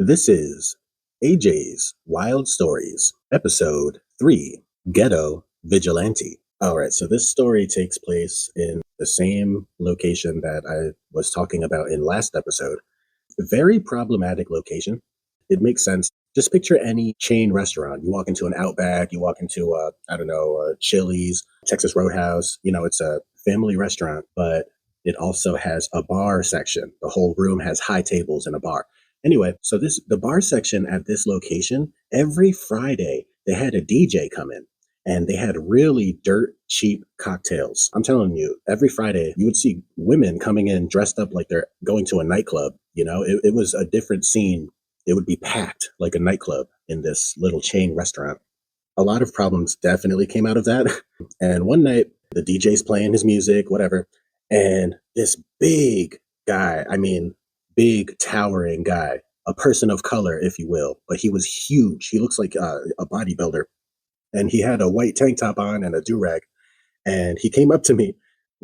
This is AJ's Wild Stories, Episode 3, Ghetto Vigilante. All right, so this story takes place in the same location that I was talking about in last episode. Very problematic location. It makes sense. Just picture any chain restaurant. You walk into an Outback, you walk into Chili's, Texas Roadhouse. It's a family restaurant, but it also has a bar section. The whole room has high tables and a bar. Anyway, so the bar section at this location, every Friday they had a DJ come in and they had really dirt cheap cocktails. I'm telling you, every Friday you would see women coming in dressed up like they're going to a nightclub. It was a different scene. It would be packed like a nightclub in this little chain restaurant. A lot of problems definitely came out of that. And one night the DJ's playing his music, whatever. And this big guy, big towering guy, a person of color, if you will, but he was huge. He looks like a bodybuilder. And he had a white tank top on and a do-rag. And he came up to me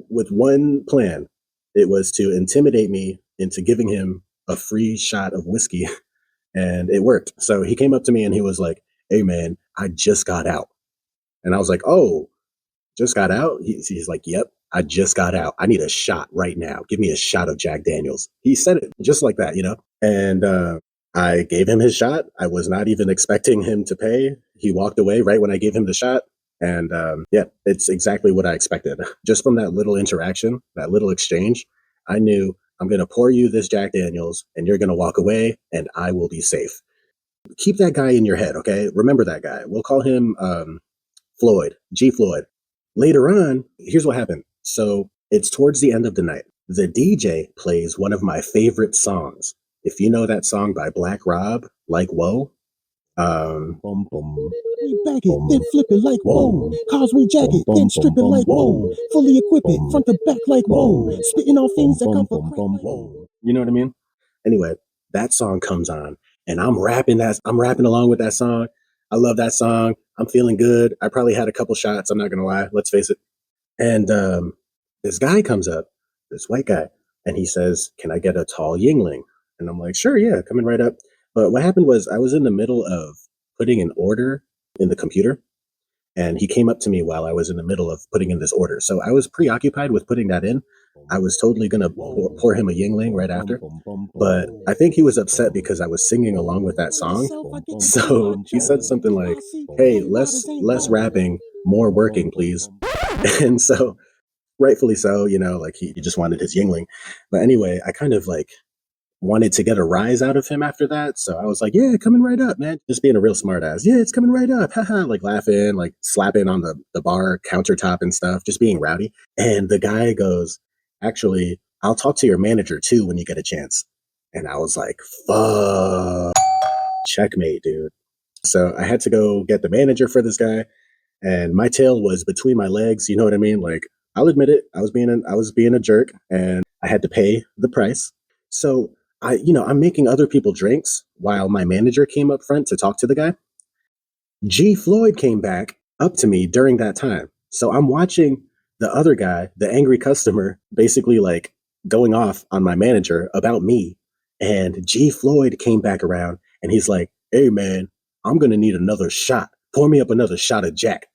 with one plan. It was to intimidate me into giving him a free shot of whiskey. And it worked. So he came up to me and he was like, "Hey, man, I just got out." And I was like, "Oh, just got out?" He's like, "Yep, I just got out. I need a shot right now. Give me a shot of Jack Daniels." He said it just like that. And I gave him his shot. I was not even expecting him to pay. He walked away right when I gave him the shot. And yeah, it's exactly what I expected. Just from that little interaction, that little exchange, I knew I'm going to pour you this Jack Daniels and you're going to walk away and I will be safe. Keep that guy in your head, okay? Remember that guy. We'll call him Floyd, G. Floyd. Later on, here's what happened. So it's towards the end of the night. The DJ plays one of my favorite songs. If you know that song by Black Rob, like Whoa. Bum, bum. We back it, then flip it like whoa. Cars we jack it, then strip it like whoa. Fully equip it, front to back like whoa. Spitting on things that come from whoa. You know what I mean? Anyway, that song comes on and I'm rapping along with that song. I love that song. I'm feeling good. I probably had a couple shots, I'm not gonna lie, let's face it. And this guy comes up, this white guy, and he says, "Can I get a tall Yingling?" And I'm like, "Sure, yeah, coming right up." But what happened was I was in the middle of putting an order in the computer, and he came up to me while I was in the middle of putting in this order. So I was preoccupied with putting that in. I was totally going to pour him a Yingling right after. But I think he was upset because I was singing along with that song. So he said something like, "Hey, less rapping, more working, please." And so rightfully so, like he just wanted his Yingling. But anyway, I kind of like wanted to get a rise out of him after that. So I was like, "Yeah, coming right up, man." Just being a real smart ass. "Yeah, it's coming right up." Haha, like laughing, like slapping on the bar countertop and stuff, just being rowdy. And the guy goes, "Actually, I'll talk to your manager too when you get a chance." And I was like, fuck. Checkmate, dude. So I had to go get the manager for this guy. And my tail was between my legs. You know what I mean? Like, I'll admit it. I was being a jerk and I had to pay the price. So I'm making other people drinks while my manager came up front to talk to the guy. G. Floyd came back up to me during that time. So I'm watching the other guy, the angry customer, basically like going off on my manager about me. And G. Floyd came back around and he's like, "Hey, man, I'm going to need another shot. Pour me up another shot of Jack."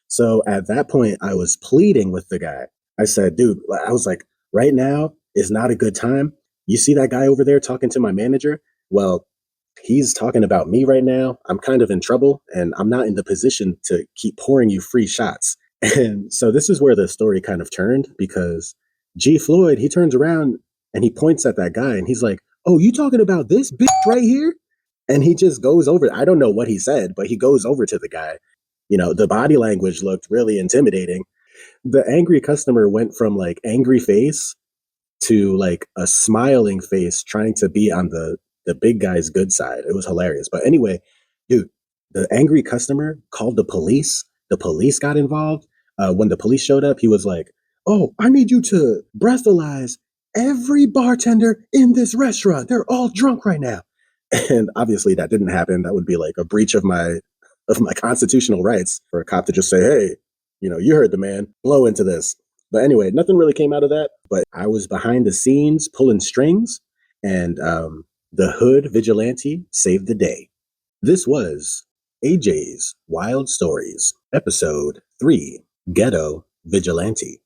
So at that point, I was pleading with the guy. I said, "Dude," I was like, "Right now is not a good time. You see that guy over there talking to my manager? Well, he's talking about me right now. I'm kind of in trouble and I'm not in the position to keep pouring you free shots." And so this is where the story kind of turned because G. Floyd, he turns around and he points at that guy and he's like, "Oh, you talking about this bitch right here?" And he just goes over. I don't know what he said, but he goes over to the guy. The body language looked really intimidating. The angry customer went from like angry face to like a smiling face trying to be on the big guy's good side. It was hilarious. But anyway, dude, the angry customer called the police. The police got involved. When the police showed up, he was like, "Oh, I need you to breathalyze every bartender in this restaurant. They're all drunk right now." And obviously that didn't happen. That would be like a breach of my constitutional rights for a cop to just say, "Hey, you heard the man, blow into this." But anyway, nothing really came out of that. But I was behind the scenes pulling strings, and The Hood Vigilante saved the day. This was AJ's Wild Stories, Episode 3, Ghetto Vigilante.